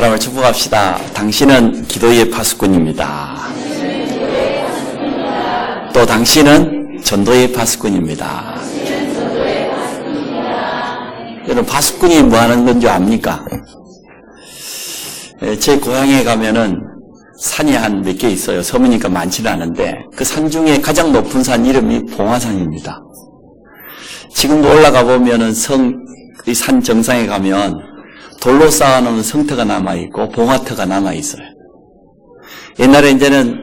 사람을 축복합시다. 당신은 기도의 파수꾼입니다. 또 당신은 전도의 파수꾼입니다. 여러분, 파수꾼이 뭐 하는 건지 압니까? 제 고향에 가면은 산이 한 몇 개 있어요. 섬이니까 많지는 않은데 그 산 중에 가장 높은 산 이름이 봉화산입니다. 지금도 올라가 보면은 이 산 정상에 가면 돌로 쌓아놓은 성터가 남아있고 봉화터가 남아있어요. 옛날에 이제는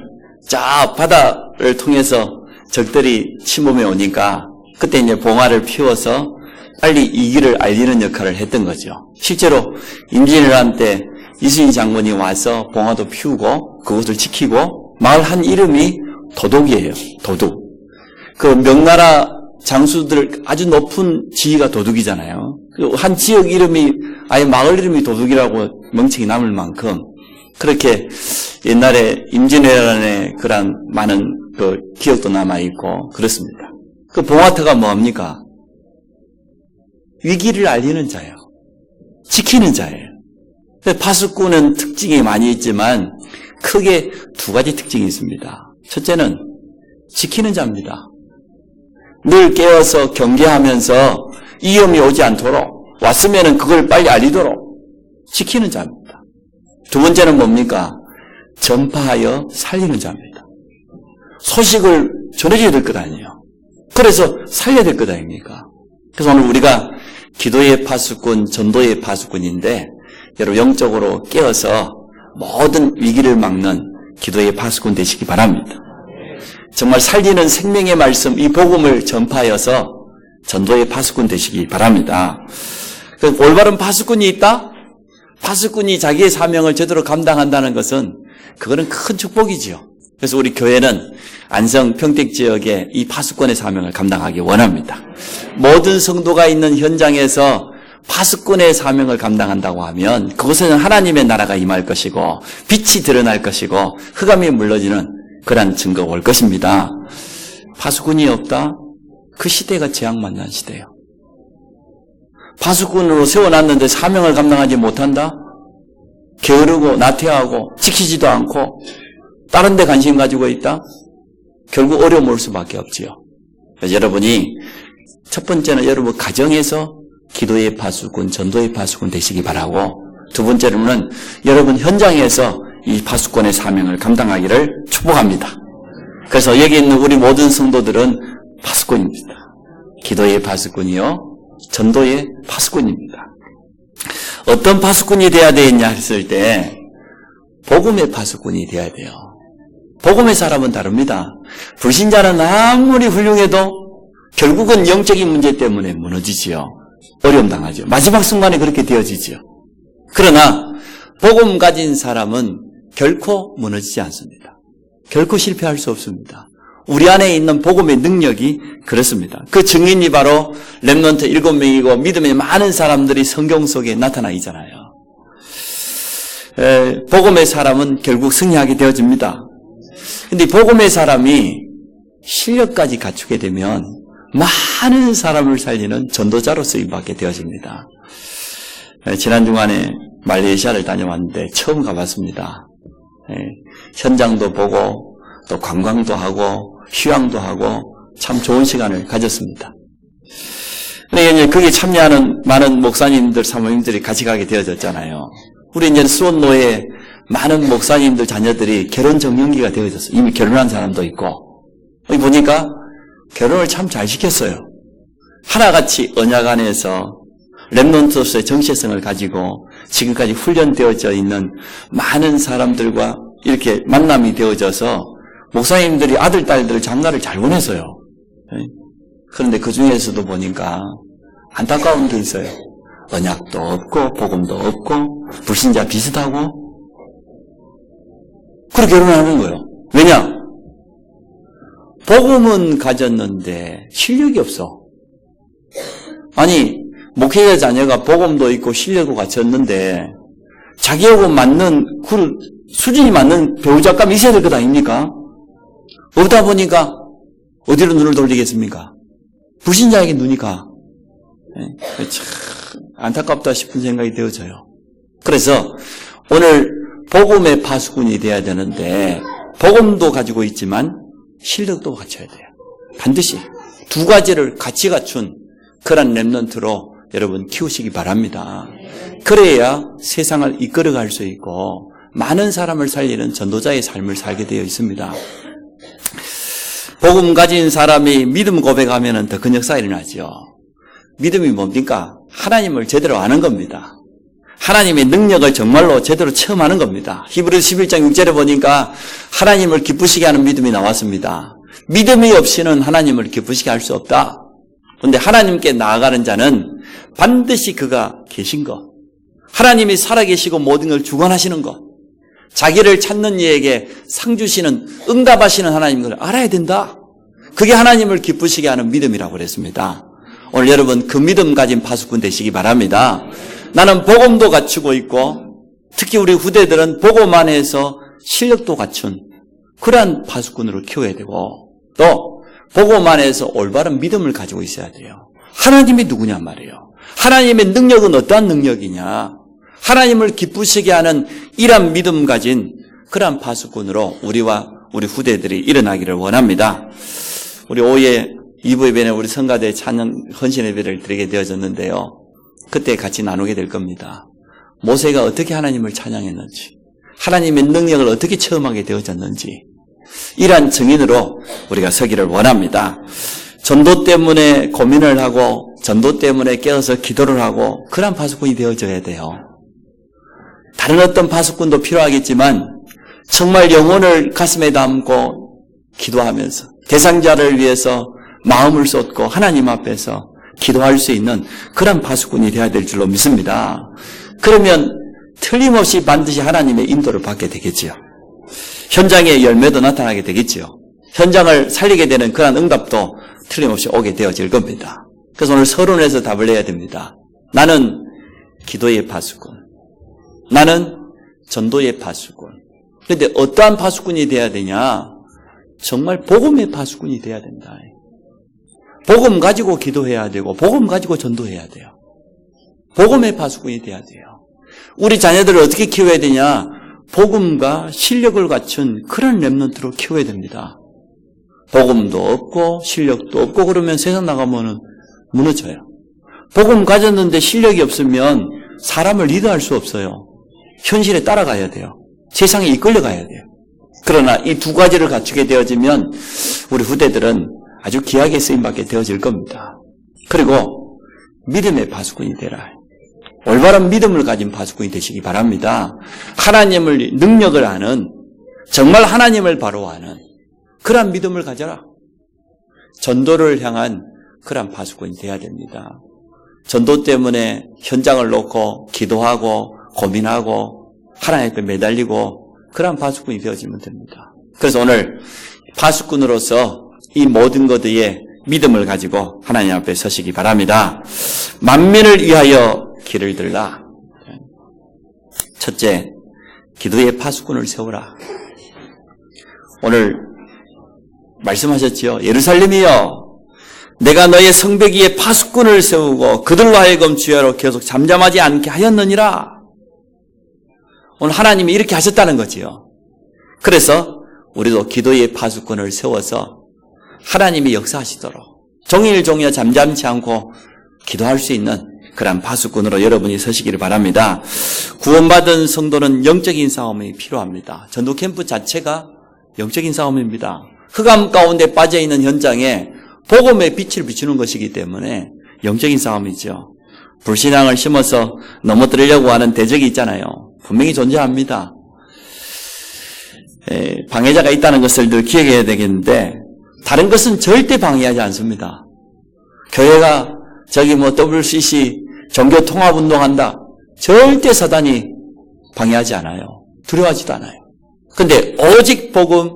저 바다를 통해서 적들이 침범해 오니까 그때 이제 봉화를 피워서 빨리 이 길을 알리는 역할을 했던 거죠. 실제로 임진왜란 때 이순신 장군이 와서 봉화도 피우고 그곳을 지키고 마을 한 이름이 도둑이에요. 도둑. 그 명나라 장수들 아주 높은 지위가 도둑이잖아요. 한 지역 이름이 아예 마을 이름이 도둑이라고 명칭이 남을 만큼 그렇게 옛날에 임진왜란의 그런 많은 그 기억도 남아있고 그렇습니다. 그 봉화터가 뭐합니까? 위기를 알리는 자예요. 지키는 자예요. 파수꾼은 특징이 많이 있지만 크게 두 가지 특징이 있습니다. 첫째는 지키는 자입니다. 늘 깨어서 경계하면서 위험이 오지 않도록 왔으면 그걸 빨리 알리도록 지키는 자입니다. 두 번째는 뭡니까? 전파하여 살리는 자입니다. 소식을 전해줘야 될 것 아니에요. 그래서 살려야 될 것 아닙니까? 그래서 오늘 우리가 기도의 파수꾼, 전도의 파수꾼인데 여러분 영적으로 깨어서 모든 위기를 막는 기도의 파수꾼 되시기 바랍니다. 정말 살리는 생명의 말씀, 이 복음을 전파하여서 전도의 파수꾼 되시기 바랍니다. 올바른 파수꾼이 있다? 파수꾼이 자기의 사명을 제대로 감당한다는 것은 그거는 큰 축복이지요. 그래서 우리 교회는 안성 평택 지역에 이 파수꾼의 사명을 감당하기 원합니다. 모든 성도가 있는 현장에서 파수꾼의 사명을 감당한다고 하면 그곳에는 하나님의 나라가 임할 것이고 빛이 드러날 것이고 흑암이 물러지는 그러한 증거가 올 것입니다. 파수꾼이 없다? 그 시대가 재앙 만난 시대예요. 파수꾼으로 세워놨는데 사명을 감당하지 못한다? 게으르고 나태하고 지키지도 않고 다른 데 관심 가지고 있다? 결국 어려움 올 수밖에 없지요. 그래서 여러분이 첫 번째는 여러분 가정에서 기도의 파수꾼, 전도의 파수꾼 되시기 바라고 두 번째로는 여러분 현장에서 이 파수꾼의 사명을 감당하기를 축복합니다. 그래서 여기 있는 우리 모든 성도들은 파수꾼입니다. 기도의 파수꾼이요, 전도의 파수꾼입니다. 어떤 파수꾼이 돼야 되겠냐 했을 때 복음의 파수꾼이 돼야 돼요. 복음의 사람은 다릅니다. 불신자는 아무리 훌륭해도 결국은 영적인 문제 때문에 무너지지요. 어려움 당하죠. 마지막 순간에 그렇게 되어지지요. 그러나 복음 가진 사람은 결코 무너지지 않습니다. 결코 실패할 수 없습니다. 우리 안에 있는 복음의 능력이 그렇습니다. 그 증인이 바로 렘넌트 7명이고 믿음의 많은 사람들이 성경 속에 나타나 있잖아요. 복음의 사람은 결국 승리하게 되어집니다. 근데 복음의 사람이 실력까지 갖추게 되면 많은 사람을 살리는 전도자로 쓰임받게 되어집니다. 지난 주간에 말레이시아를 다녀왔는데 처음 가봤습니다. 현장도 보고 또 관광도 하고 휴양도 하고 참 좋은 시간을 가졌습니다. 그런데 거기에 참여하는 많은 목사님들, 사모님들이 같이 가게 되어졌잖아요. 우리 이제 수원노에 많은 목사님들 자녀들이 결혼 정년기가 되어졌어요. 이미 결혼한 사람도 있고. 여기 보니까 결혼을 참 잘 시켰어요. 하나같이 언약 안에서 렘넌트로서의 정체성을 가지고 지금까지 훈련되어져 있는 많은 사람들과 이렇게 만남이 되어져서 목사님들이 아들, 딸들 장가를 잘 보냈어요. 그런데 그 중에서도 보니까 안타까운 게 있어요. 언약도 없고 복음도 없고 불신자 비슷하고 그렇게 결혼하는 거예요. 왜냐? 복음은 가졌는데 실력이 없어. 아니 목회자 자녀가 복음도 있고 실력도 갖췄는데 자기하고 맞는 수준이 맞는 배우자감이 있어야 될 것 아닙니까? 없다 보니까 어디로 눈을 돌리겠습니까? 불신자에게 눈이 가. 참 안타깝다 싶은 생각이 되어져요. 그래서 오늘 복음의 파수꾼이 되어야 되는데 복음도 가지고 있지만 실력도 갖춰야 돼요. 반드시 두 가지를 같이 갖춘 그런 렘넌트로 여러분 키우시기 바랍니다. 그래야 세상을 이끌어갈 수 있고 많은 사람을 살리는 전도자의 삶을 살게 되어 있습니다. 복음 가진 사람이 믿음 고백하면 더 큰 역사가 일어나죠. 믿음이 뭡니까? 하나님을 제대로 아는 겁니다. 하나님의 능력을 정말로 제대로 체험하는 겁니다. 히브리서 11장 6절에 보니까 하나님을 기쁘시게 하는 믿음이 나왔습니다. 믿음이 없이는 하나님을 기쁘시게 할 수 없다. 그런데 하나님께 나아가는 자는 반드시 그가 계신 것, 하나님이 살아계시고 모든 걸 주관하시는 것, 자기를 찾는 이에게 상 주시는, 응답하시는 하나님을 알아야 된다. 그게 하나님을 기쁘시게 하는 믿음이라고 그랬습니다. 오늘 여러분 그 믿음 가진 파수꾼 되시기 바랍니다. 나는 복음도 갖추고 있고 특히 우리 후대들은 복음 안에서 실력도 갖춘 그러한 파수꾼으로 키워야 되고 또 복음 안에서 올바른 믿음을 가지고 있어야 돼요. 하나님이 누구냐 말이에요. 하나님의 능력은 어떠한 능력이냐. 하나님을 기쁘시게 하는 이러한 믿음 가진 그러한 파수꾼으로 우리와 우리 후대들이 일어나기를 원합니다. 우리 오후에 2부 예배는 우리 성가대 찬양 헌신 예배를 드리게 되어졌는데요. 그때 같이 나누게 될 겁니다. 모세가 어떻게 하나님을 찬양했는지, 하나님의 능력을 어떻게 체험하게 되어졌는지 이러한 증인으로 우리가 서기를 원합니다. 전도 때문에 고민을 하고 전도 때문에 깨어서 기도를 하고 그런 파수꾼이 되어져야 돼요. 다른 어떤 파수꾼도 필요하겠지만 정말 영혼을 가슴에 담고 기도하면서 대상자를 위해서 마음을 쏟고 하나님 앞에서 기도할 수 있는 그런 파수꾼이 되어야 될 줄로 믿습니다. 그러면 틀림없이 반드시 하나님의 인도를 받게 되겠지요. 현장의 열매도 나타나게 되겠지요. 현장을 살리게 되는 그런 응답도 틀림없이 오게 되어질 겁니다. 그래서 오늘 서론에서 답을 내야 됩니다. 나는 기도의 파수꾼, 나는 전도의 파수꾼. 그런데 어떠한 파수꾼이 되어야 되냐? 정말 복음의 파수꾼이 되어야 된다. 복음 가지고 기도해야 되고 복음 가지고 전도해야 돼요. 복음의 파수꾼이 돼야 돼요. 우리 자녀들을 어떻게 키워야 되냐? 복음과 실력을 갖춘 그런 렘넌트로 키워야 됩니다. 복음도 없고 실력도 없고 그러면 세상 나가면은 무너져요. 복음 가졌는데 실력이 없으면 사람을 리드할 수 없어요. 현실에 따라가야 돼요. 세상에 이끌려가야 돼요. 그러나 이 두 가지를 갖추게 되어지면 우리 후대들은 아주 귀하게 쓰임받게 되어질 겁니다. 그리고 믿음의 파수꾼이 되라. 올바른 믿음을 가진 파수꾼이 되시기 바랍니다. 하나님을 능력을 아는 정말 하나님을 바로 아는 그러한 믿음을 가져라. 전도를 향한 그러한 파수꾼이 되어야 됩니다. 전도 때문에 현장을 놓고 기도하고 고민하고 하나님 앞에 매달리고 그러한 파수꾼이 되어지면 됩니다. 그래서 오늘 파수꾼으로서 이 모든 것에 믿음을 가지고 하나님 앞에 서시기 바랍니다. 만민을 위하여 길을 들라. 첫째, 기도의 파수꾼을 세우라. 오늘 말씀하셨지요. 예루살렘이여, 내가 너의 성벽 위에 파수꾼을 세우고 그들로 하여금 주야로 계속 잠잠하지 않게 하였느니라. 오늘 하나님이 이렇게 하셨다는 거지요. 그래서 우리도 기도의 파수꾼을 세워서 하나님이 역사하시도록 종일 종일 잠잠치 않고 기도할 수 있는 그런 파수꾼으로 여러분이 서시기를 바랍니다. 구원받은 성도는 영적인 싸움이 필요합니다. 전도 캠프 자체가 영적인 싸움입니다. 흑암 가운데 빠져있는 현장에 복음의 빛을 비추는 것이기 때문에 영적인 싸움이죠. 불신앙을 심어서 넘어뜨리려고 하는 대적이 있잖아요. 분명히 존재합니다. 방해자가 있다는 것을 늘 기억해야 되겠는데 다른 것은 절대 방해하지 않습니다. 교회가 WCC 종교 통합 운동한다. 절대 사단이 방해하지 않아요. 두려워하지도 않아요. 근데 오직 복음,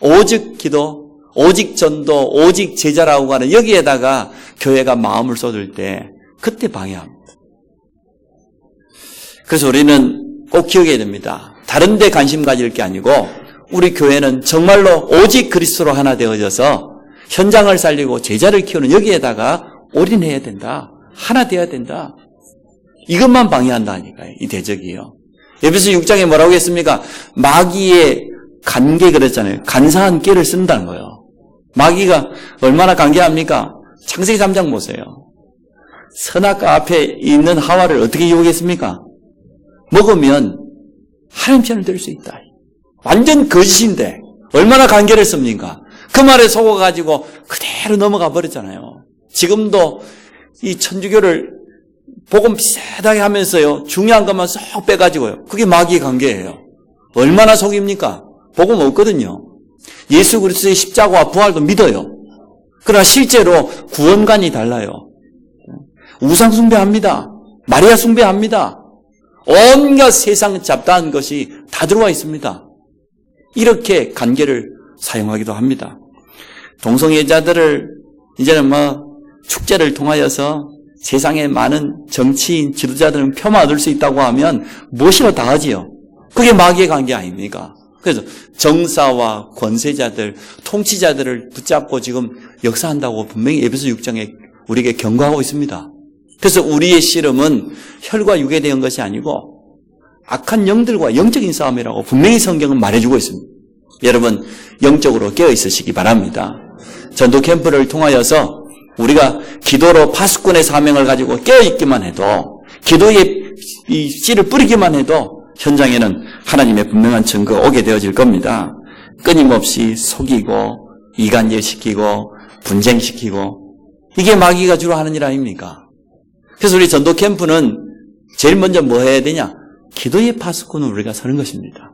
오직 기도, 오직 전도, 오직 제자라고 하는 여기에다가 교회가 마음을 쏟을 때 그때 방해합니다. 그래서 우리는 꼭 기억해야 됩니다. 다른 데 관심 가질 게 아니고 우리 교회는 정말로 오직 그리스도로 하나 되어져서 현장을 살리고 제자를 키우는 여기에다가 올인해야 된다. 하나 되어야 된다. 이것만 방해한다니까요. 이 대적이요. 에베소 6장에 뭐라고 했습니까? 마귀의 간계 그랬잖아요. 간사한 깨를 쓴다는 거예요. 마귀가 얼마나 간계합니까? 창세기 3장 보세요. 선악과 앞에 있는 하와를 어떻게 유혹했습니까? 먹으면 하나님 편을 들 수 있다. 완전 거짓인데 얼마나 간계를 씁니까? 그 말에 속아가지고 그대로 넘어가 버렸잖아요. 지금도 이 천주교를 복음 비슷하게 하면서요, 중요한 것만 쏙 빼가지고요. 그게 마귀의 관계예요. 얼마나 속입니까? 복음 없거든요. 예수 그리스도의 십자가와 부활도 믿어요. 그러나 실제로 구원관이 달라요. 우상 숭배합니다. 마리아 숭배합니다. 온갖 세상 잡다한 것이 다 들어와 있습니다. 이렇게 관계를 사용하기도 합니다. 동성애자들을 이제는 축제를 통하여서 세상에 많은 정치인, 지도자들은 폄하 얻을 수 있다고 하면 무엇이나 다 하지요. 그게 마귀의 관계 아닙니까? 그래서 정사와 권세자들, 통치자들을 붙잡고 지금 역사한다고 분명히 에베소 6장에 우리에게 경고하고 있습니다. 그래서 우리의 씨름은 혈과 육에 대한 것이 아니고 악한 영들과 영적인 싸움이라고 분명히 성경은 말해주고 있습니다. 여러분 영적으로 깨어있으시기 바랍니다. 전도 캠프를 통하여서 우리가 기도로 파수꾼의 사명을 가지고 깨어있기만 해도, 기도의 이 씨를 뿌리기만 해도 현장에는 하나님의 분명한 증거가 오게 되어질 겁니다. 끊임없이 속이고 이간질시키고 분쟁시키고, 이게 마귀가 주로 하는 일 아닙니까? 그래서 우리 전도 캠프는 제일 먼저 뭐 해야 되냐? 기도의 파수꾼을 우리가 서는 것입니다.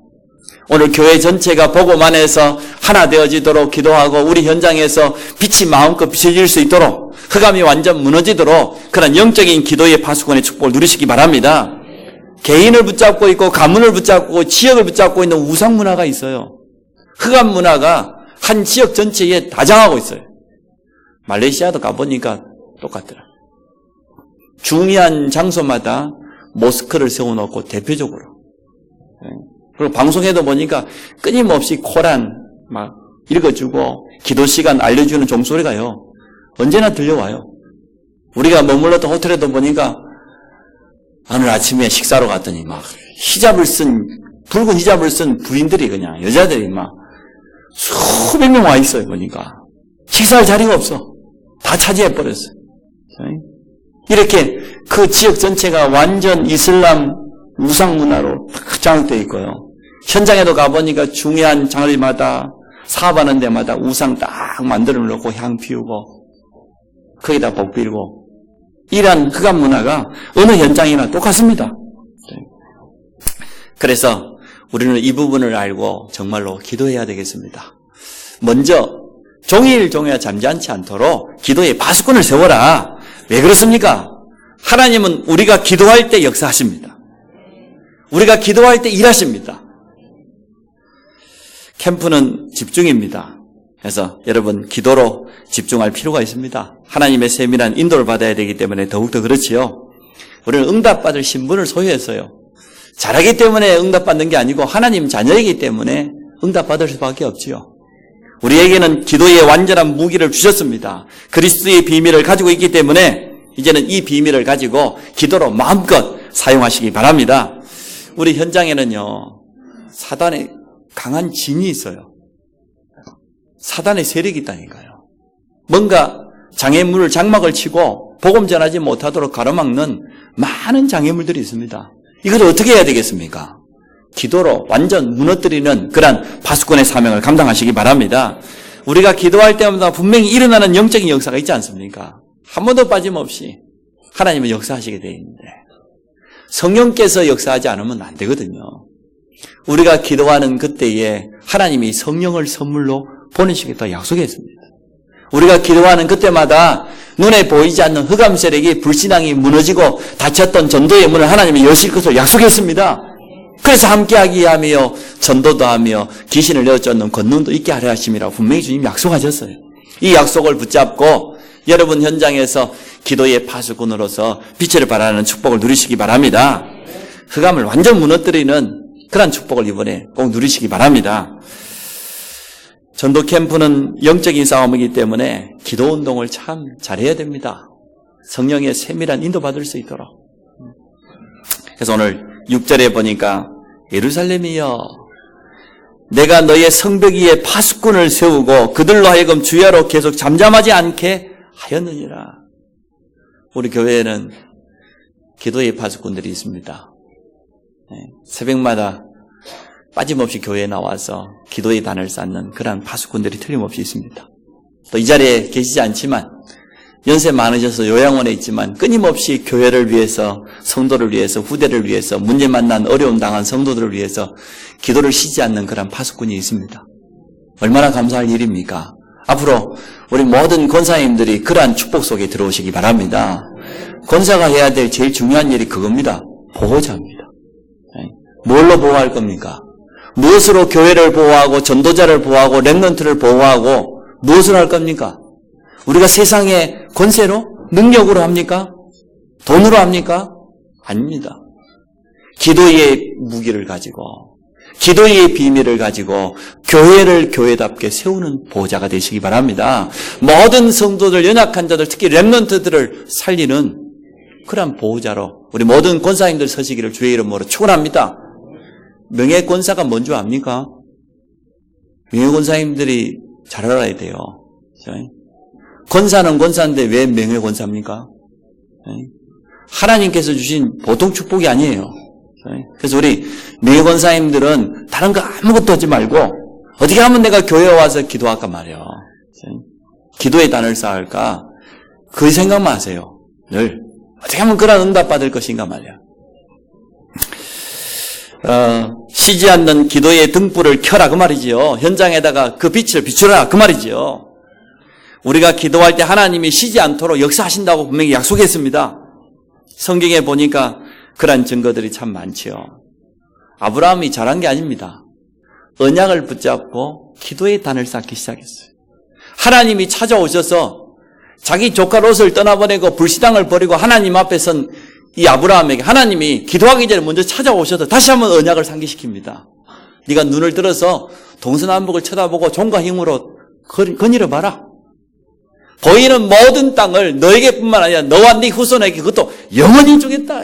오늘 교회 전체가 복음 안에서 하나 되어지도록 기도하고, 우리 현장에서 빛이 마음껏 비춰질 수 있도록, 흑암이 완전 무너지도록 그런 영적인 기도의 파수꾼의 축복을 누리시기 바랍니다. 개인을 붙잡고 있고 가문을 붙잡고 지역을 붙잡고 있는 우상 문화가 있어요. 흑암 문화가 한 지역 전체에 다장하고 있어요. 말레이시아도 가보니까 똑같더라. 중요한 장소마다 모스크를 세워놓고 대표적으로. 그리고 방송에도 보니까 끊임없이 코란 막 읽어주고 기도 시간 알려주는 종소리가요, 언제나 들려와요. 우리가 머물렀던 호텔에도 보니까 오늘 아침에 식사로 갔더니 막 붉은 히잡을 쓴 부인들이, 그냥 여자들이 막 수백 명 와 있어요. 보니까 식사할 자리가 없어. 다 차지해버렸어요. 이렇게 그 지역 전체가 완전 이슬람 우상 문화로 딱 장악되어 있고요. 현장에도 가보니까 중요한 장소마다, 사업하는 데마다 우상 딱 만들어 놓고 향 피우고 거기다 복 빌고, 이러한 흑암 문화가 어느 현장이나 똑같습니다. 그래서 우리는 이 부분을 알고 정말로 기도해야 되겠습니다. 먼저 종일 잠잠치 않도록 기도의 파수꾼을 세워라. 왜 그렇습니까? 하나님은 우리가 기도할 때 역사하십니다. 우리가 기도할 때 일하십니다. 캠프는 집중입니다. 그래서 여러분 기도로 집중할 필요가 있습니다. 하나님의 세밀한 인도를 받아야 되기 때문에 더욱더 그렇지요. 우리는 응답받을 신분을 소유했어요. 잘하기 때문에 응답받는 게 아니고 하나님 자녀이기 때문에 응답받을 수밖에 없지요. 우리에게는 기도의 완전한 무기를 주셨습니다. 그리스도의 비밀을 가지고 있기 때문에 이제는 이 비밀을 가지고 기도로 마음껏 사용하시기 바랍니다. 우리 현장에는요, 사단의 강한 진이 있어요. 사단의 세력이 있다니까요. 뭔가 장애물을 장막을 치고 복음 전하지 못하도록 가로막는 많은 장애물들이 있습니다. 이걸 어떻게 해야 되겠습니까? 기도로 완전 무너뜨리는 그런 파수꾼의 사명을 감당하시기 바랍니다. 우리가 기도할 때마다 분명히 일어나는 영적인 역사가 있지 않습니까? 한 번도 빠짐없이 하나님은 역사하시게 되어 있는데, 성령께서 역사하지 않으면 안 되거든요. 우리가 기도하는 그때에 하나님이 성령을 선물로 보내시겠다고 약속했습니다. 우리가 기도하는 그때마다 눈에 보이지 않는 흑암 세력이, 불신앙이 무너지고 닫혔던 전도의 문을 하나님이 여실 것을 약속했습니다. 그래서 함께하기 위하며 전도도 하며 귀신을 내어쫓는 권능도 있게 하려 하심이라고 분명히 주님이 약속하셨어요. 이 약속을 붙잡고 여러분 현장에서 기도의 파수꾼으로서 빛을 발하는 축복을 누리시기 바랍니다. 흑암을 완전 무너뜨리는 그런 축복을 이번에 꼭 누리시기 바랍니다. 전도 캠프는 영적인 싸움이기 때문에 기도 운동을 참 잘해야 됩니다. 성령의 세밀한 인도 받을 수 있도록. 그래서 오늘 6절에 보니까 예루살렘이여, 내가 너의 성벽 위에 파수꾼을 세우고 그들로 하여금 주야로 계속 잠잠하지 않게 하였느니라. 우리 교회에는 기도의 파수꾼들이 있습니다. 새벽마다 빠짐없이 교회에 나와서 기도의 단을 쌓는 그러한 파수꾼들이 틀림없이 있습니다. 또 이 자리에 계시지 않지만 연세 많으셔서 요양원에 있지만 끊임없이 교회를 위해서, 성도를 위해서, 후대를 위해서, 문제 만난 어려움 당한 성도들을 위해서 기도를 쉬지 않는 그런 파수꾼이 있습니다. 얼마나 감사할 일입니까? 앞으로 우리 모든 권사님들이 그러한 축복 속에 들어오시기 바랍니다. 권사가 해야 될 제일 중요한 일이 그겁니다. 보호자입니다. 뭘로 보호할 겁니까? 무엇으로 교회를 보호하고 전도자를 보호하고 렘넌트를 보호하고 무엇을 할 겁니까? 우리가 세상의 권세로? 능력으로 합니까? 돈으로 합니까? 아닙니다. 기도의 무기를 가지고, 기도의 비밀을 가지고 교회를 교회답게 세우는 보호자가 되시기 바랍니다. 모든 성도들, 연약한 자들, 특히 렘넌트들을 살리는 그런 보호자로 우리 모든 권사님들 서시기를 주의 이름으로 축원합니다. 명예권사가 뭔 줄 압니까? 명예권사님들이 잘 알아야 돼요. 권사는 권사인데 왜 명예권사입니까? 하나님께서 주신 보통 축복이 아니에요. 그래서 우리 명예권사님들은 다른 거 아무것도 하지 말고 어떻게 하면 내가 교회에 와서 기도할까 말이에요. 기도의 단을 쌓을까? 그 생각만 하세요. 늘 어떻게 하면 그런 응답 받을 것인가 말이야. 쉬지 않는 기도의 등불을 켜라 그 말이지요. 현장에다가 그 빛을 비추라 그 말이지요. 우리가 기도할 때 하나님이 쉬지 않도록 역사하신다고 분명히 약속했습니다. 성경에 보니까 그런 증거들이 참 많지요. 아브라함이 잘한 게 아닙니다. 언약을 붙잡고 기도의 단을 쌓기 시작했어요. 하나님이 찾아오셔서 자기 조카 롯을 떠나보내고 불신앙을 버리고 하나님 앞에 선 이 아브라함에게 하나님이 기도하기 전에 먼저 찾아오셔서 다시 한번 언약을 상기시킵니다. 네가 눈을 들어서 동서남북을 쳐다보고 종과 힘으로 거닐어봐라. 보이는 모든 땅을 너에게뿐만 아니라 너와 네 후손에게 그것도 영원히 주겠다.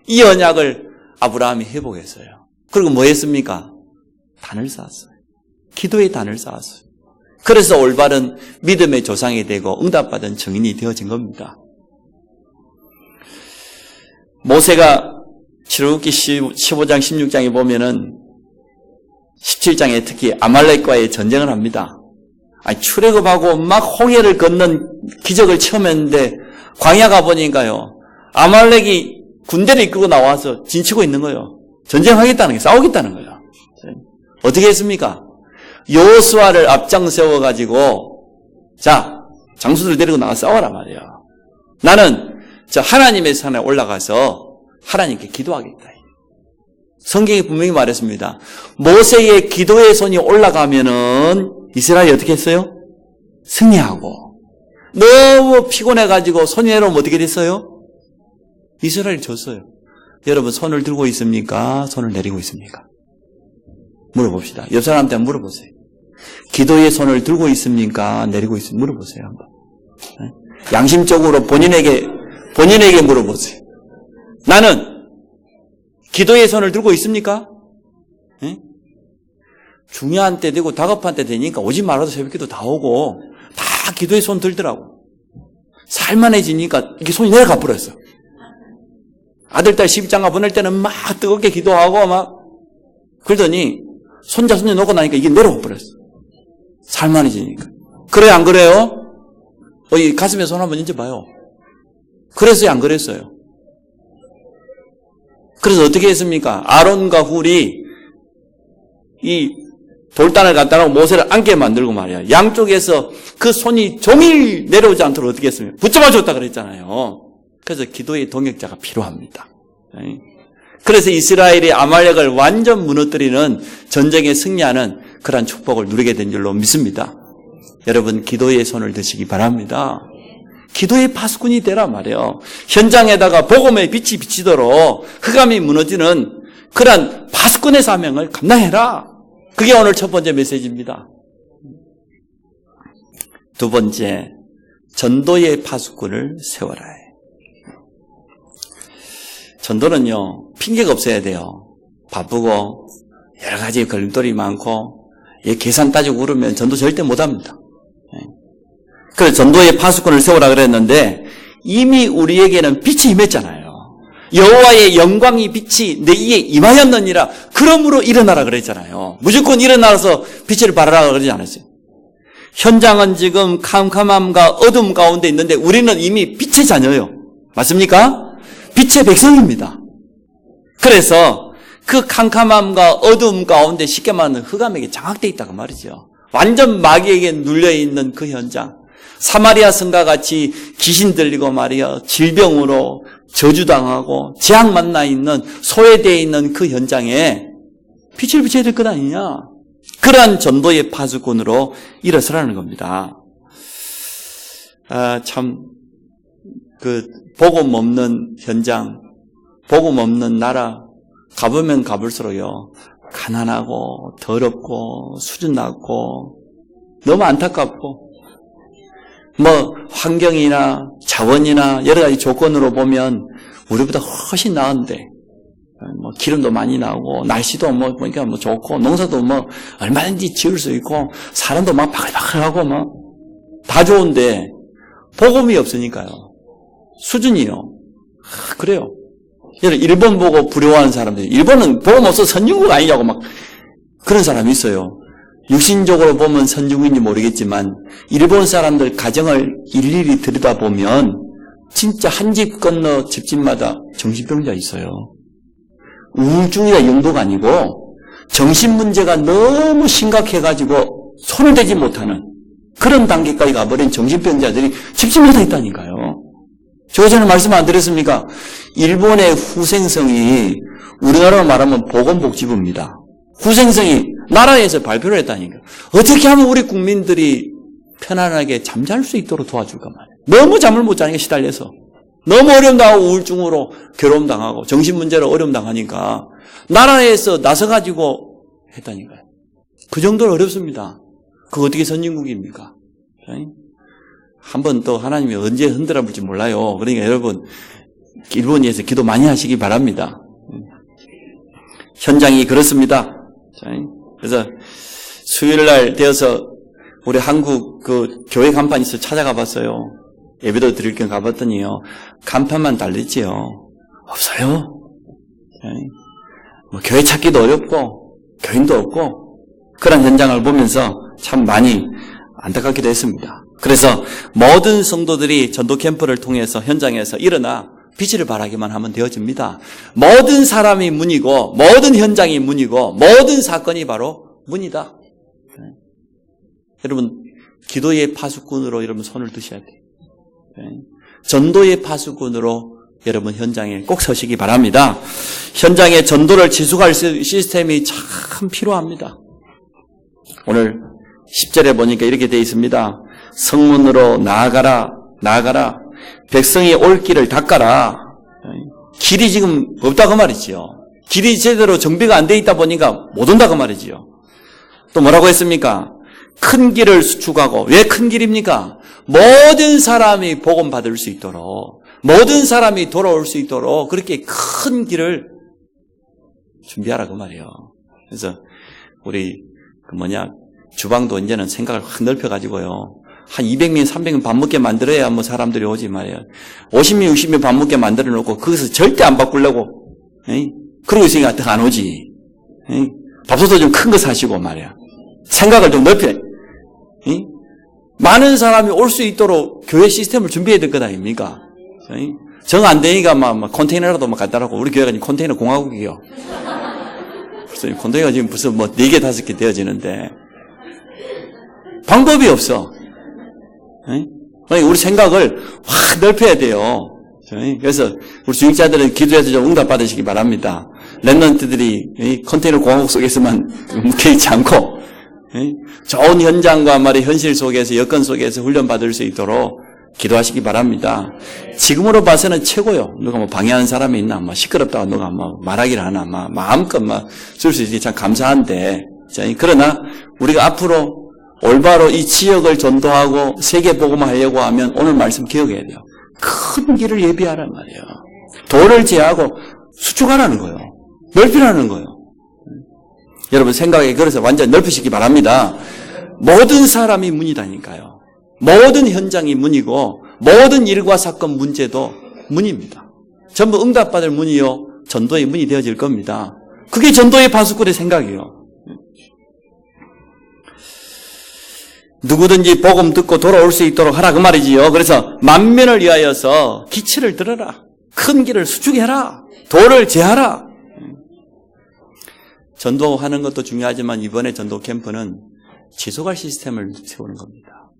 이 언약을 아브라함이 회복했어요. 그리고 뭐 했습니까? 단을 쌓았어요. 기도의 단을 쌓았어요. 그래서 올바른 믿음의 조상이 되고 응답받은 증인이 되어진 겁니다. 모세가 출애굽기 15장 16장에 보면은 17장에 특히 아말렉과의 전쟁을 합니다. 출애굽하고 막 홍해를 걷는 기적을 처음 했는데 광야 가보니까요, 아말렉이 군대를 이끌고 나와서 진치고 있는 거예요. 전쟁하겠다는 게, 싸우겠다는 거예요. 어떻게 했습니까? 여호수아를 앞장 세워가지고 자, 장수들 데리고 나가 싸워라 말이에요. 나는 저 하나님의 산에 올라가서 하나님께 기도하겠다. 성경이 분명히 말했습니다. 모세의 기도의 손이 올라가면은 이스라엘이 어떻게 했어요? 승리하고, 너무 피곤해가지고 손이 내려오면 어떻게 됐어요? 이스라엘이 졌어요. 여러분 손을 들고 있습니까? 손을 내리고 있습니까? 물어봅시다. 옆 사람한테 한번 물어보세요. 기도의 손을 들고 있습니까? 내리고 있습니까? 물어보세요. 한번. 양심적으로 본인에게 물어보세요. 나는 기도의 손을 들고 있습니까? 중요한 때 되고 다급한 때 되니까 오지 말아도 새벽기도 다 오고 다 기도의 손 들더라고. 살만해지니까 이게 손이 내려가 버렸어. 아들, 딸 시집장가 보낼 때는 막 뜨겁게 기도하고 막 그러더니 손자, 손녀 놓고 나니까 이게 내려와 버렸어. 살만해지니까. 그래요, 안 그래요? 이 가슴에 손 한번 얹어봐요. 그랬어요, 안 그랬어요? 그래서 어떻게 했습니까? 아론과 훌이 이 돌단을 갖다가 모세를 앉게 만들고 말이야. 양쪽에서 그 손이 종일 내려오지 않도록 어떻게 했습니까? 붙잡아줬다 그랬잖아요. 그래서 기도의 동역자가 필요합니다. 그래서 이스라엘이 아말렉을 완전 무너뜨리는 전쟁에 승리하는 그러한 축복을 누리게 된 줄로 믿습니다. 여러분, 기도의 손을 드시기 바랍니다. 기도의 파수꾼이 되라 말이에요. 현장에다가 복음의 빛이 비치도록 흑암이 무너지는 그러한 파수꾼의 사명을 감당해라. 그게 오늘 첫 번째 메시지입니다. 두 번째, 전도의 파수꾼을 세워라. 전도는요, 핑계가 없어야 돼요. 바쁘고 여러 가지 걸림돌이 많고 계산 따지고 그러면 전도 절대 못합니다. 그래서 전도의 파수꾼을 세우라 그랬는데 이미 우리에게는 빛이 임했잖아요. 여호와의 영광이 빛이 내 이에 임하였느니라. 그러므로 일어나라 그랬잖아요. 무조건 일어나서 빛을 발하라 그러지 않았어요. 현장은 지금 캄캄함과 어둠 가운데 있는데 우리는 이미 빛의 자녀예요. 맞습니까? 빛의 백성입니다. 그래서 그 캄캄함과 어둠 가운데 쉽게 말하는 흑암에게 장악되어 있다고 말이죠. 완전 마귀에게 눌려있는 그 현장. 사마리아 성과 같이 귀신 들리고 말이야 질병으로 저주당하고 재앙 만나 있는 소외되어 있는 그 현장에 빛을 비춰야 될 것 아니냐. 그러한 전도의 파수꾼으로 일어서라는 겁니다. 참 복음 없는 현장, 복음 없는 나라 가보면 가볼수록요 가난하고 더럽고 수준 낮고 너무 안타깝고 환경이나 자원이나 여러 가지 조건으로 보면 우리보다 훨씬 나은데 기름도 많이 나오고 날씨도 보니까 좋고 농사도 얼마든지 지을 수 있고 사람도 바글바글하고 다 좋은데 복음이 없으니까요. 수준이요. 그래요. 일본 보고 부러워하는 사람들, 일본은 복음 없어서 선진국 아니냐고 그런 사람이 있어요. 육신적으로 보면 선진국인지 모르겠지만 일본 사람들 가정을 일일이 들여다보면 진짜 한 집 건너 집집마다 정신병자 있어요. 우울증이라 용도가 아니고 정신 문제가 너무 심각해가지고 손을 대지 못하는 그런 단계까지 가버린 정신병자들이 집집마다 있다니까요. 저 전에 말씀 안 드렸습니까? 일본의 후생성이 우리나라로 말하면 보건복지부입니다. 후생성이 나라에서 발표를 했다니까. 어떻게 하면 우리 국민들이 편안하게 잠잘 수 있도록 도와줄까 말이에요. 너무 잠을 못 자니까 시달려서. 너무 어려움 당하고 우울증으로 괴로움 당하고 정신문제로 어려움 당하니까 나라에서 나서가지고 했다니까요. 그 정도로 어렵습니다. 그거 어떻게 선진국입니까? 한번 또 하나님이 언제 흔들어 볼지 몰라요. 그러니까 여러분 일본에서 기도 많이 하시기 바랍니다. 현장이 그렇습니다. 그래서 수요일날 되어서 우리 한국 교회 간판이 있어 찾아가 봤어요. 예배도 드릴 겸 가봤더니요. 간판만 달렸지요. 없어요. 교회 찾기도 어렵고 교인도 없고 그런 현장을 보면서 참 많이 안타깝기도 했습니다. 그래서 모든 성도들이 전도 캠프를 통해서 현장에서 일어나 빛을 발하기만 하면 되어집니다. 모든 사람이 문이고 모든 현장이 문이고 모든 사건이 바로 문이다. 여러분 기도의 파수꾼으로 여러분 손을 드셔야 돼요. 전도의 파수꾼으로 여러분 현장에 꼭 서시기 바랍니다. 현장에 전도를 지속할 시스템이 참 필요합니다. 오늘 10절에 보니까 이렇게 되어 있습니다. 성문으로 나아가라. 백성이 올 길을 닦아라. 길이 지금 없다 그 말이지요. 길이 제대로 정비가 안 돼 있다 보니까 못 온다 그 말이지요. 또 뭐라고 했습니까? 큰 길을 수축하고. 왜 큰 길입니까? 모든 사람이 복음 받을 수 있도록, 모든 사람이 돌아올 수 있도록 그렇게 큰 길을 준비하라 그 말이에요. 그래서 우리 주방도 이제는 생각을 확 넓혀가지고요. 한 200명, 300명 밥 먹게 만들어야 사람들이 오지 말이에요. 50명, 60명 밥 먹게 만들어 놓고 거기서 절대 안 바꾸려고. 그러고 있으니까 더 안 오지. 밥솥도 좀 큰 거 사시고 말이야. 생각을 좀 넓혀. 많은 사람이 올 수 있도록 교회 시스템을 준비해야 될 것 아닙니까? 정 안 되니까 컨테이너라도 갖다 놓고 우리 교회가 지금 컨테이너 공화국이요. 그래서 컨테이너가 지금 무슨 4개, 5개 되어지는데 방법이 없어. 우리 생각을 확 넓혀야 돼요. 그래서 우리 주직자들은 기도해서 좀 응답받으시기 바랍니다. 랩런트들이 컨테이너 공화국 속에서만 묵혀있지 않고 좋은 현장과 현실 속에서 여건 속에서 훈련받을 수 있도록 기도하시기 바랍니다. 지금으로 봐서는 최고요. 누가 방해하는 사람이 있나, 시끄럽다고 누가 말하기를 하나, 마음껏 쓸 수 있으니 참 감사한데, 그러나 우리가 앞으로 올바로 이 지역을 전도하고 세계 복음화하려고 하면 오늘 말씀 기억해야 돼요. 큰 길을 예비하란 말이에요. 돌을 제하고 수축하라는 거예요. 넓히라는 거예요. 여러분 생각의 그릇을 완전히 넓히시기 바랍니다. 모든 사람이 문이다니까요. 모든 현장이 문이고 모든 일과 사건 문제도 문입니다. 전부 응답받을 문이요 전도의 문이 되어질 겁니다. 그게 전도의 파수꾼의 생각이에요. 누구든지 복음 듣고 돌아올 수 있도록 하라 그 말이지요. 그래서 만면을 위하여서 기치를 들어라. 큰 길을 수축해라. 돌을 제하라. 전도하는 것도 중요하지만 이번에 전도 캠프는 지속할 시스템을 세우는 겁니다.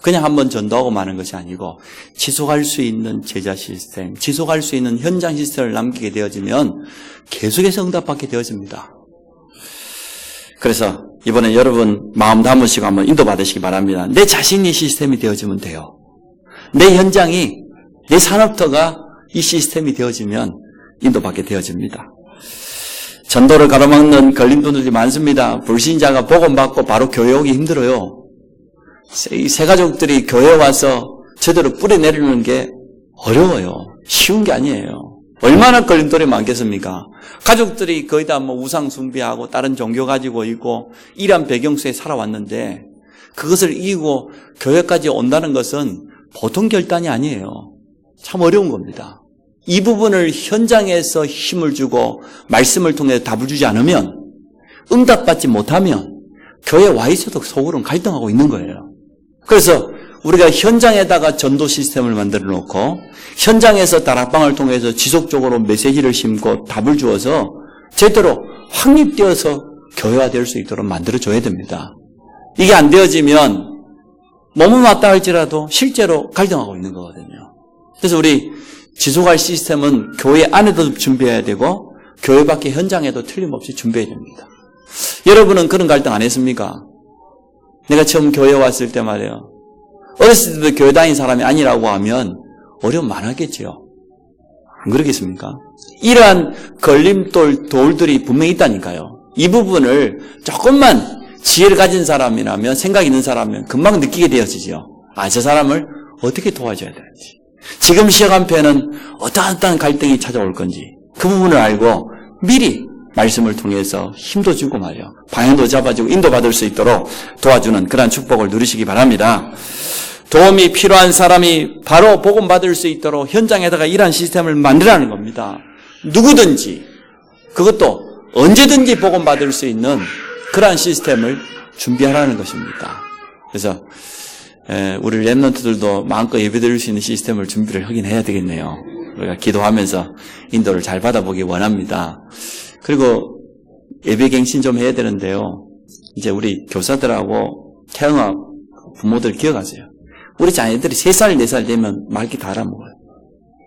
그냥 한번 전도하고 마는 것이 아니고 지속할 수 있는 제자 시스템, 지속할 수 있는 현장 시스템을 남기게 되어지면 계속해서 응답받게 되어집니다. 그래서 이번에 여러분 마음 담으시고 한번 인도받으시기 바랍니다. 내 자신이 시스템이 되어지면 돼요. 내 현장이, 내 산업터가 이 시스템이 되어지면 인도받게 되어집니다. 전도를 가로막는 걸림돌들이 많습니다. 불신자가 복음 받고 바로 교회 오기 힘들어요. 이 새 가족들이 교회에 와서 제대로 뿌려내리는 게 어려워요. 쉬운 게 아니에요. 얼마나 걸림돌이 많겠습니까? 가족들이 거의 다 우상 숭배하고 다른 종교 가지고 있고 이러한 배경 속에 살아왔는데 그것을 이기고 교회까지 온다는 것은 보통 결단이 아니에요. 참 어려운 겁니다. 이 부분을 현장에서 힘을 주고 말씀을 통해 답을 주지 않으면, 응답받지 못하면 교회에 와 있어도 속으로는 갈등하고 있는 거예요. 그래서 우리가 현장에다가 전도 시스템을 만들어 놓고 현장에서 다락방을 통해서 지속적으로 메시지를 심고 답을 주어서 제대로 확립되어서 교회화될 수 있도록 만들어줘야 됩니다. 이게 안 되어지면 몸은 맞다 할지라도 실제로 갈등하고 있는 거거든요. 그래서 우리 지속할 시스템은 교회 안에도 준비해야 되고 교회 밖의 현장에도 틀림없이 준비해야 됩니다. 여러분은 그런 갈등 안 했습니까? 내가 처음 교회에 왔을 때 말이에요. 어렸을 때도 교회 다닌 사람이 아니라고 하면 어려움 많았겠죠. 안 그러겠습니까? 이러한 돌들이 분명히 있다니까요. 이 부분을 조금만 지혜를 가진 사람이라면, 생각 있는 사람이면 금방 느끼게 되어지죠. 아, 저 사람을 어떻게 도와줘야 되는지, 지금 시작한 편은 어떠한 갈등이 찾아올 건지 그 부분을 알고 미리 말씀을 통해서 힘도 주고 말이요, 방향도 잡아주고 인도받을 수 있도록 도와주는 그런 축복을 누리시기 바랍니다. 도움이 필요한 사람이 바로 복음 받을 수 있도록 현장에다가 이러한 시스템을 만들라는 겁니다. 누구든지, 그것도 언제든지 복음 받을 수 있는 그러한 시스템을 준비하라는 것입니다. 그래서 우리 랩런트들도 마음껏 예배드릴 수 있는 시스템을 준비를 하긴 해야 되겠네요. 우리가 기도하면서 인도를 잘 받아보기 원합니다. 그리고 예배갱신 좀 해야 되는데요. 이제 우리 교사들하고 태영아 부모들 기억하세요. 우리 자녀들이 3살, 4살 되면 말기 다 알아먹어요.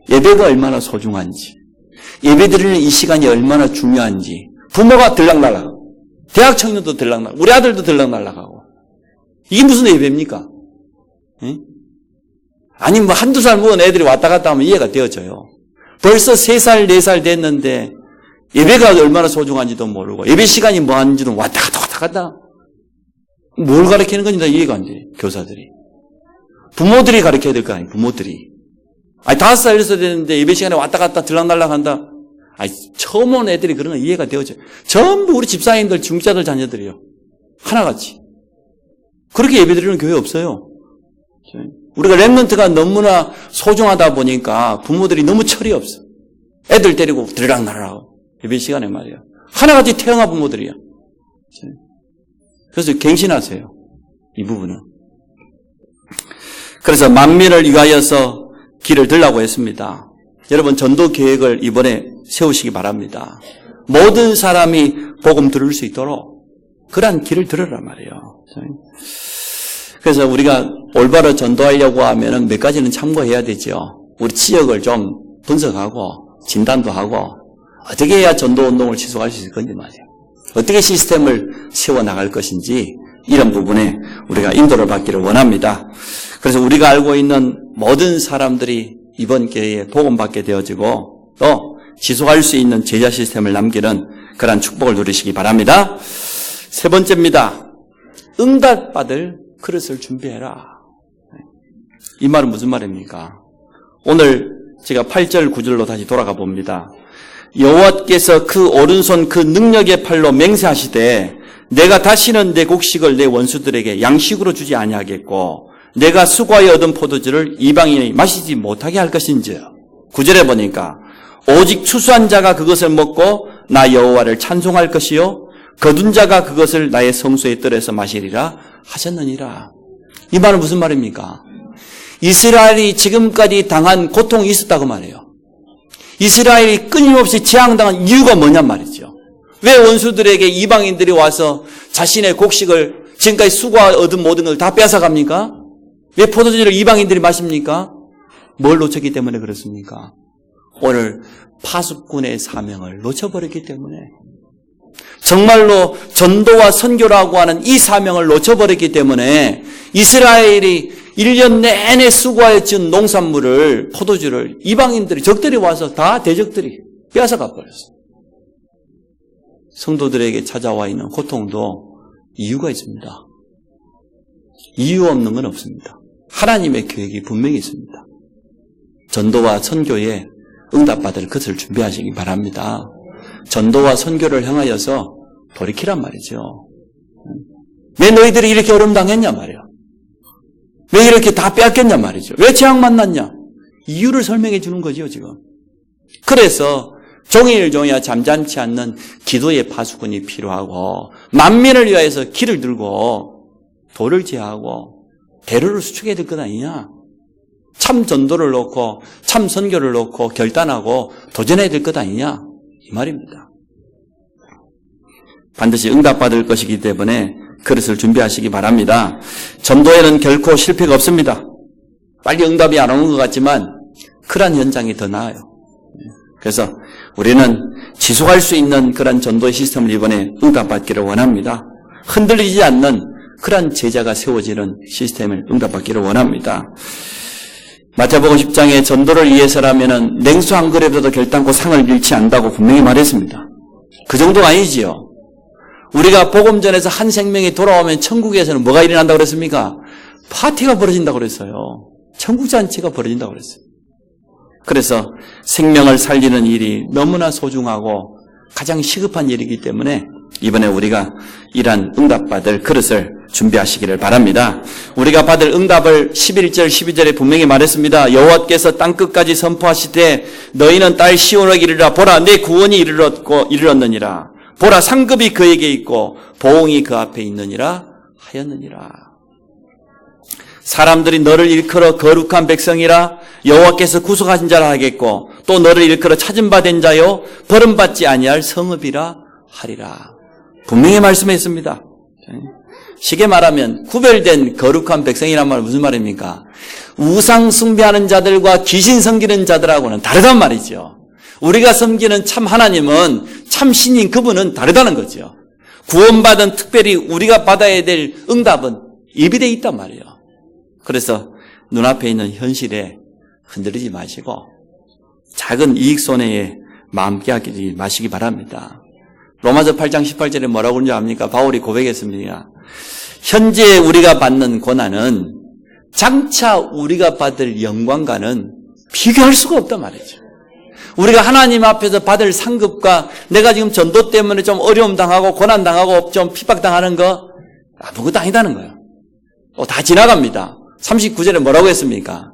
예배가 얼마나 소중한지, 예배드리는 이 시간이 얼마나 중요한지. 부모가 들락날락하고, 대학 청년도 들락날락하고, 우리 아들도 들락날락하고. 이게 무슨 예배입니까? 응? 아니 한두 살 먹은 애들이 왔다 갔다 하면 이해가 되어져요. 벌써 3살, 4살 됐는데 예배가 얼마나 소중한지도 모르고 예배 시간이 뭐 하는지도 왔다 갔다 뭘 가르치는 건지 다 이해가 안 돼. 교사들이, 부모들이 가르쳐야 될 거 아니에요. 부모들이. 아니 5살, 6살 됐는데 예배 시간에 왔다 갔다 들락날락 한다. 아니 처음 온 애들이 그런 거 이해가 되어져요. 전부 우리 집사님들, 중자들 자녀들이요. 하나같이. 그렇게 예배 드리는 교회 없어요. 우리가 랩런트가 너무나 소중하다 보니까 부모들이 너무 철이 없어. 애들 데리고 들락날락하고 예배 시간에 말이야. 하나같이 태어나 부모들이야. 그래서 갱신하세요. 이 부분은. 그래서 만민을 위하여서 길을 들라고 했습니다. 여러분 전도 계획을 이번에 세우시기 바랍니다. 모든 사람이 복음 들을 수 있도록 그러한 길을 들으란 말이에요. 그래서 우리가 올바로 전도하려고 하면은 몇 가지는 참고해야 되죠. 우리 지역을 좀 분석하고 진단도 하고 어떻게 해야 전도 운동을 지속할 수 있을 건지 말이에요. 어떻게 시스템을 세워나갈 것인지 이런 부분에 우리가 인도를 받기를 원합니다. 그래서 우리가 알고 있는 모든 사람들이 이번 기회에 복음 받게 되어지고 또 지속할 수 있는 제자 시스템을 남기는 그러한 축복을 누리시기 바랍니다. 3번째입니다. 응답받을 그릇을 준비해라. 이 말은 무슨 말입니까? 오늘 제가 8절 9절로 다시 돌아가 봅니다. 여호와께서 그 오른손 그 능력의 팔로 맹세하시되 내가 다시는 내 곡식을 내 원수들에게 양식으로 주지 아니하겠고 내가 수고하여 얻은 포도주를 이방인이 마시지 못하게 할 것인지요. 9절에 보니까 오직 추수한 자가 그것을 먹고 나 여호와를 찬송할 것이요 거둔 자가 그것을 나의 성소의 뜰에서 마시리라 하셨느니라. 이 말은 무슨 말입니까? 이스라엘이 지금까지 당한 고통이 있었다고 말해요. 이스라엘이 끊임없이 재앙당한 이유가 뭐냔 말이죠. 왜 원수들에게 이방인들이 와서 자신의 곡식을 지금까지 수고하 얻은 모든 걸 다 뺏어갑니까? 왜 포도주를 이방인들이 마십니까? 뭘 놓쳤기 때문에 그렇습니까? 오늘 파수꾼의 사명을 놓쳐버렸기 때문에, 정말로 전도와 선교라고 하는 이 사명을 놓쳐버렸기 때문에 이스라엘이 1년 내내 수고하여 지은 농산물을, 포도주를 이방인들이, 적들이 와서 다 대적들이 빼앗아가 버렸어요. 성도들에게 찾아와 있는 고통도 이유가 있습니다. 이유 없는 건 없습니다. 하나님의 계획이 분명히 있습니다. 전도와 선교에 응답받을 것을 준비하시기 바랍니다. 전도와 선교를 향하여서 돌이키란 말이죠. 왜 너희들이 이렇게 어려움 당했냐 말이야. 왜 이렇게 다 빼앗겼냐 말이죠. 왜 재앙 만났냐. 이유를 설명해 주는 거죠 지금. 그래서 종일 종이야 잠잠치 않는 기도의 파수꾼이 필요하고, 만민을 위하여서 길을 들고 돌을 제하고 대로를 수축해야 될 것 아니냐. 참 전도를 놓고 참 선교를 놓고 결단하고 도전해야 될 것 아니냐, 이 말입니다. 반드시 응답받을 것이기 때문에 그릇을 준비하시기 바랍니다. 전도에는 결코 실패가 없습니다. 빨리 응답이 안 오는 것 같지만 그런 현장이 더 나아요. 그래서 우리는 지속할 수 있는 그런 전도의 시스템을 이번에 응답받기를 원합니다. 흔들리지 않는 그런 제자가 세워지는 시스템을 응답받기를 원합니다. 마태복음 10장에 전도를 위해서라면 냉수 한 그릇에도 결단코 상을 잃지 않는다고 분명히 말했습니다. 그 정도가 아니지요. 우리가 복음전에서 한 생명이 돌아오면 천국에서는 뭐가 일어난다고 그랬습니까? 파티가 벌어진다고 그랬어요. 천국 잔치가 벌어진다고 그랬어요. 그래서 생명을 살리는 일이 너무나 소중하고 가장 시급한 일이기 때문에 이번에 우리가 이러한 응답받을 그릇을 준비하시기를 바랍니다. 우리가 받을 응답을 11절 12절에 분명히 말했습니다. 여호와께서 땅끝까지 선포하시되 너희는 딸 시온에게 이르라. 보라 내 구원이 이르렀느니라. 보라 상급이 그에게 있고 보응이 그 앞에 있느니라 하였느니라. 사람들이 너를 일컬어 거룩한 백성이라 여호와께서 구속하신 자라 하겠고 또 너를 일컬어 찾은 바 된 자요 버림받지 아니할 성읍이라 하리라. 분명히 말씀했습니다. 쉽게 말하면 구별된 거룩한 백성이란 말은 무슨 말입니까? 우상 숭배하는 자들과 귀신 섬기는 자들하고는 다르단 말이죠. 우리가 섬기는 참 하나님은 참 신인 그분은 다르다는 거죠. 구원받은 특별히 우리가 받아야 될 응답은 예비되어 있단 말이에요. 그래서 눈앞에 있는 현실에 흔들리지 마시고 작은 이익 손해에 마음 깨닫지 마시기 바랍니다. 로마서 8장 18절에 뭐라고 그러는지 압니까? 바울이 고백했습니다. 현재 우리가 받는 고난은 장차 우리가 받을 영광과는 비교할 수가 없단 말이죠. 우리가 하나님 앞에서 받을 상급과 내가 지금 전도 때문에 좀 어려움 당하고 고난 당하고 좀 핍박 당하는 거 아무것도 아니다는 거예요. 다 지나갑니다. 39절에 뭐라고 했습니까?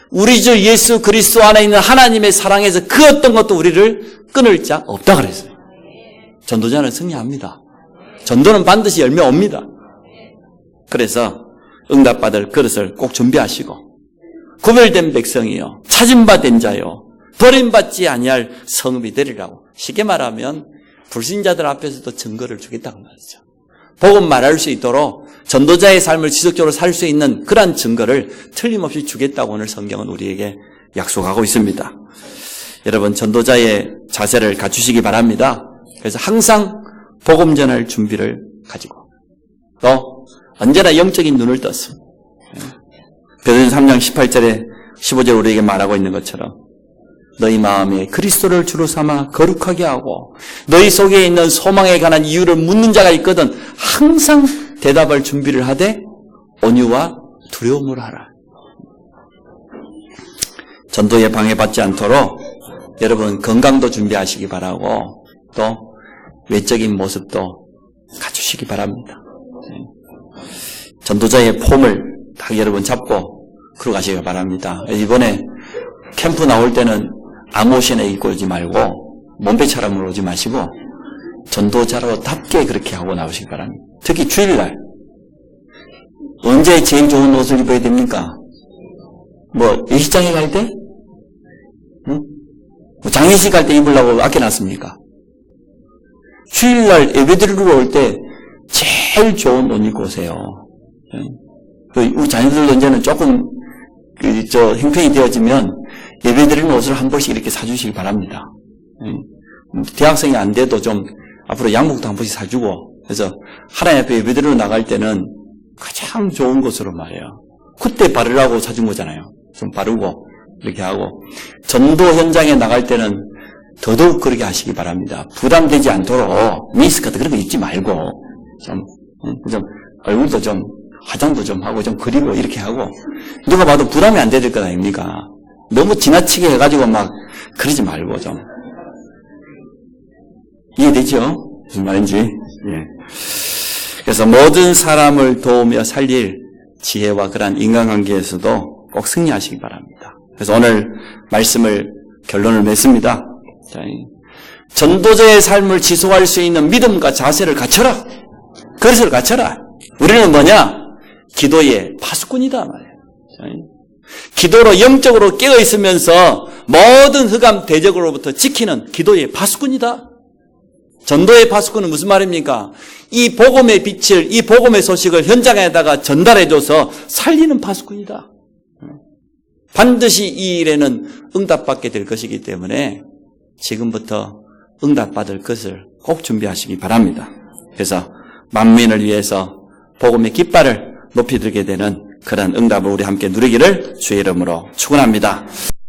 우리 주 예수 그리스도 안에 있는 하나님의 사랑에서 그 어떤 것도 우리를 끊을 자 없다 그랬어요. 전도자는 승리합니다. 전도는 반드시 열매 옵니다. 그래서 응답받을 그릇을 꼭 준비하시고 구별된 백성이요 찾은 바 된 자요 버림받지 아니할 성읍이 되리라고. 쉽게 말하면 불신자들 앞에서도 증거를 주겠다고 말이죠. 복음 말할 수 있도록 전도자의 삶을 지속적으로 살 수 있는 그러한 증거를 틀림없이 주겠다고 오늘 성경은 우리에게 약속하고 있습니다. 여러분 전도자의 자세를 갖추시기 바랍니다. 그래서 항상 복음 전할 준비를 가지고 또 언제나 영적인 눈을 떴습니다. 베드로전서 3장 18절에 15절 우리에게 말하고 있는 것처럼 너희 마음에 그리스도를 주로 삼아 거룩하게 하고 너희 속에 있는 소망에 관한 이유를 묻는 자가 있거든 항상 대답할 준비를 하되 온유와 두려움으로 하라. 전도에 방해받지 않도록 여러분 건강도 준비하시기 바라고 또 외적인 모습도 갖추시기 바랍니다. 전도자의 폼을 딱 여러분 잡고 그러고 가시기 바랍니다. 이번에 캠프 나올 때는 아무 옷이나 입고 오지 말고 몸배처럼으로 오지 마시고 전도자로답게 그렇게 하고 나오시기 바랍니다. 특히 주일날 언제 제일 좋은 옷을 입어야 됩니까? 뭐 예식장에 갈 때? 응? 장례식 갈 때 입으려고 아껴놨습니까? 주일날 예배드리러 올 때 제일 좋은 옷 입고 오세요. 우리 자녀들도 이제는 조금 형편이 되어지면 예배드리는 옷을 한 벌씩 이렇게 사주시기 바랍니다. 대학생이 안 돼도 좀 앞으로 양복도 한 벌씩 사주고, 그래서 하나님 앞에 예배드리러 나갈 때는 가장 좋은 것으로 말이에요. 그때 바르라고 사준 거잖아요. 좀 바르고 이렇게 하고, 전도 현장에 나갈 때는 더더욱 그렇게 하시기 바랍니다. 부담되지 않도록 미니스커트 그런 거 입지 말고 좀 얼굴도 좀 화장도 좀 하고 좀 그리고 이렇게 하고, 누가 봐도 부담이 안 될 것 아닙니까? 너무 지나치게 해가지고 막 그러지 말고 좀. 이해되죠? 무슨 말인지. 예. 그래서 모든 사람을 도우며 살릴 지혜와 그러한 인간관계에서도 꼭 승리하시기 바랍니다. 그래서 오늘 말씀을 결론을 맺습니다. 자, 전도자의 삶을 지속할 수 있는 믿음과 자세를 갖춰라. 그릇을 갖춰라. 우리는 뭐냐? 기도의 파수꾼이다 말이에요. 자, 기도로 영적으로 깨어 있으면서 모든 흑암 대적으로부터 지키는 기도의 파수꾼이다. 전도의 파수꾼은 무슨 말입니까? 이 복음의 빛을, 이 복음의 소식을 현장에다가 전달해줘서 살리는 파수꾼이다. 반드시 이 일에는 응답받게 될 것이기 때문에 지금부터 응답받을 것을 꼭 준비하시기 바랍니다. 그래서 만민을 위해서 복음의 깃발을 높이 들게 되는 그런 응답을 우리 함께 누리기를 주의 이름으로 축원합니다.